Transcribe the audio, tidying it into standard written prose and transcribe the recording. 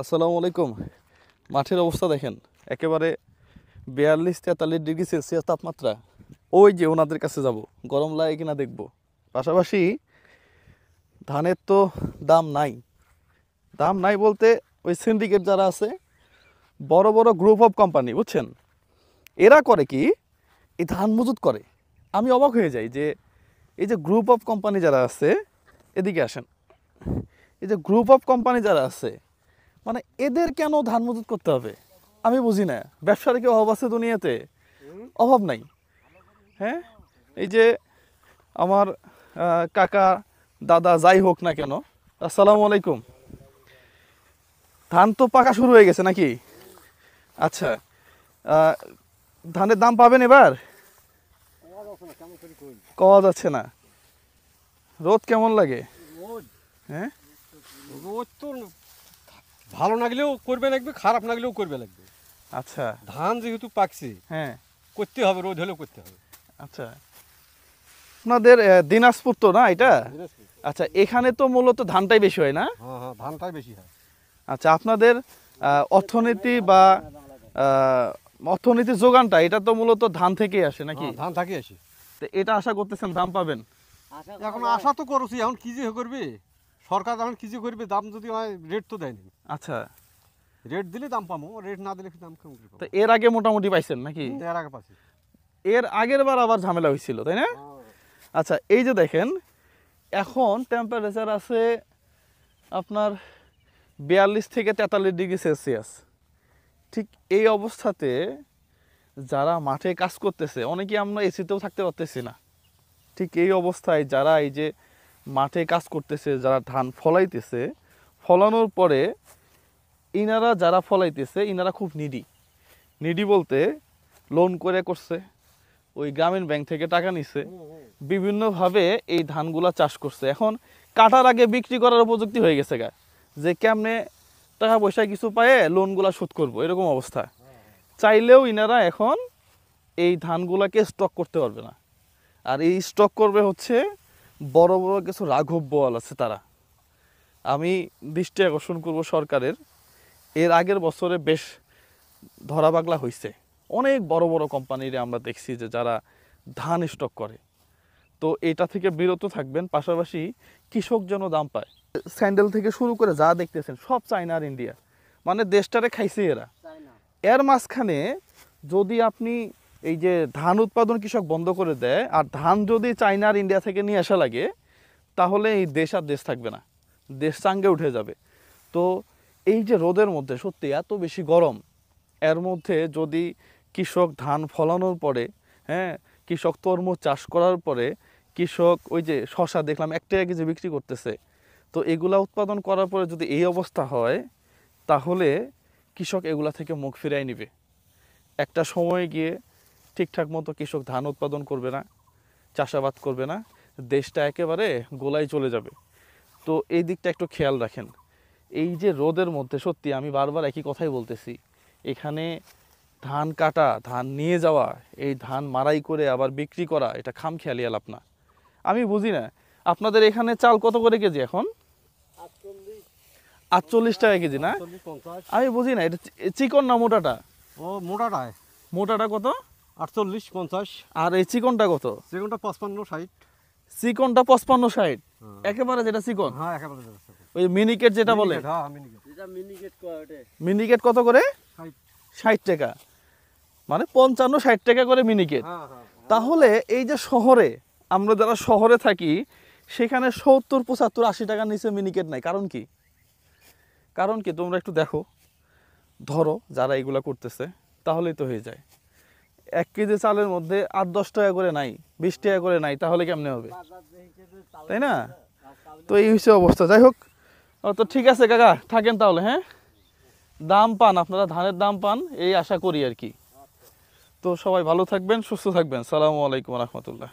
আসসালামু আলাইকুম। মাঠের অবস্থা দেখেন, একেবারে 42-43 ডিগ্রি সেলসিয়াস তাপমাত্রা। ওই যে ওনাদের কাছে যাব, গরম লাগে কিনা দেখব। পাশাপাশি ধানের তো দাম নাই। দাম নাই বলতে ওই সিন্ডিকেট যারা আছে, বড় বড় গ্রুপ অফ কোম্পানি, বুঝছেন, এরা করে কি, এই ধান মজুত করে। আমি অবাক হয়ে যাই যে এই যে গ্রুপ অফ কোম্পানি যারা আছে, এদিকে আসেন, এই যে গ্রুপ অফ কোম্পানি যারা আছে, মানে এদের কেন ধান মজুত করতে হবে আমি বুঝি না। ব্যবসার কি অভাব আছে দুনিয়াতে? অভাব নাই। হ্যাঁ, এই যে আমার কাকা দাদা যাই হোক না কেন, আসসালামু আলাইকুম, ধান তো পাকা শুরু হয়ে গেছে নাকি? আচ্ছা, ধানের দাম পাবেন এবার? কওয়া যাচ্ছে না। রোদ কেমন লাগে? হ্যাঁ, রোদ তো ভালো লাগলেও করবে লাগবে, খারাপ লাগলেও করবে লাগবে। আচ্ছা, ধান যেহেতু পাকছে, হ্যাঁ, করতে হবে, রোদ হলেও করতে হবে। আচ্ছা, আপনাদের দিনাজপুর তো না এটা? আচ্ছা, এখানে তো মূলত ধানটাই বেশি হয় না? হ্যাঁ হ্যাঁ, ধানটাই বেশি হয়। আচ্ছা, আপনাদের অর্থনীতি বা অর্থনীতির যোগানটা এটা তো মূলত ধান থেকেই আসে নাকি? ধান থাকে আসি। তো এটা আশা করতেছেন দাম পাবেন? এখন আশা তো করছি, এখন কি যে করবে সরকার, এখন কি যে করবে, দাম যদি হয়, রেট তো দেয়নি। আচ্ছা, রেট দিলে দাম পাবো, রেট না দিলে দাম কেমন তো এর আগে মোটামুটি পাইছেন নাকি? এর আগে পাচ্ছি। এর আগের বার আবার ঝামেলা হয়েছিল তাই না? আচ্ছা, এই যে দেখেন, এখন টেম্পারেচার আছে আপনার 42 থেকে 43 ডিগ্রি সেলসিয়াস। ঠিক এই অবস্থাতে যারা মাঠে কাজ করতেছে, অনেকে আমরা এসিতেও থাকতে পারতেছি না। ঠিক এই অবস্থায় যারা এই যে মাঠে কাজ করতেছে, যারা ধান ফলাইতেছে, ফলানোর পরে ইনারা যারা ফলাইতেছে ইনারা খুব নিডি বলতে লোন করে করছে, ওই গ্রামীণ ব্যাংক থেকে টাকা নিছে, বিভিন্নভাবে এই ধানগুলা চাষ করছে। এখন কাটার আগে বিক্রি করার উপযুক্তি হয়ে গেছে গা, যে কেমনে টাকা পয়সা কিছু পায়ে লোনগুলা শোধ করবো, এরকম অবস্থা। চাইলেও ইনারা এখন এই ধানগুলাকে স্টক করতে পারবে না। আর এই স্টক করবে হচ্ছে বড় বড় কিছু রাঘব বোয়াল আছে তারা। আমি দৃষ্টি আকর্ষণ করব সরকারের, এর আগের বছরে বেশ ধরা পাগলা হয়েছে অনেক বড় বড় কোম্পানির, আমরা দেখছি যে যারা ধান স্টক করে। তো এটা থেকে বিরত থাকবেন, পাশাপাশি কৃষক যেন দাম পায়। স্যান্ডেল থেকে শুরু করে যা দেখতেছেন সব চায়না আর ইন্ডিয়া, মানে দেশটারে খাইছে এরা। এর মাঝখানে যদি আপনি এই যে ধান উৎপাদন কৃষক বন্ধ করে দেয়, আর ধান যদি চায়না আর ইন্ডিয়া থেকে নিয়ে আসা লাগে, তাহলে এই দেশ আর দেশ থাকবে না, দেশ চাঙ্গে উঠে যাবে। তো এই যে রোদের মধ্যে সত্যি এত বেশি গরম, এর মধ্যে যদি কৃষক ধান ফলানোর পরে, হ্যাঁ, কৃষক তরমুজ চাষ করার পরে, কৃষক ওই যে শশা দেখলাম 1 টাকা কেজি বিক্রি করতেছে, তো এগুলা উৎপাদন করার পরে যদি এই অবস্থা হয়, তাহলে কৃষক এগুলা থেকে মুখ ফিরাই নিবে। একটা সময় গিয়ে ঠিকঠাক মতো কৃষক ধান উৎপাদন করবে না, চাষাবাদ করবে না, দেশটা একেবারে গোলায় চলে যাবে। তো এই দিকটা একটু খেয়াল রাখেন। এই যে রোদের মধ্যে সত্যি আমি বারবার একই কথাই বলতেছি, এখানে ধান কাটা, ধান নিয়ে যাওয়া, এই ধান মারাই করে আবার বিক্রি করা, এটা খামখেয়ালি আলাপ না। আমি বুঝি না আপনাদের এখানে চাল কত করে কেজি এখন? 48 টাকা কেজি না? আমি বুঝি না, এটা চিকন না মোটাটা? ও মোটাটায়। মোটাটা কত? 48-50। আর এই চিকনটা কত? চিকনটা 55-60। চিকনটা 55-60, একেবারে যেটা চিকন। হ্যাঁ, একেবারে। ওই মিনিকেট যেটা বলে, হ্যাঁ, মিনিকেট। মিনিকেট কত করে? 60 টাকা, মানে 55-60 টাকা করে মিনিকেট। তাহলে এই যে শহরে, আমরা যারা শহরে থাকি, সেখানে 70-75-80 টাকার নিচে মিনিকেট নাই। কারণ কি? কারণ কি তোমরা একটু দেখো, ধরো যারা এগুলা করতেছে, তাহলেই তো হয়ে যায়। 1 কেজি চালের মধ্যে 8-10 টাকা করে নাই, 20 টাকা করে নাই, তাহলে কেমনে হবে, তাই না? তো এই হচ্ছে অবস্থা। যাই হোক, তো ঠিক আছে কাকা, থাকেন তাহলে। হ্যাঁ, দাম পান আপনারা, ধানের দাম পান, এই আশা করি আর কি। তো সবাই ভালো থাকবেন, সুস্থ থাকবেন। সালামু আলাইকুম রহমতুল্লাহ।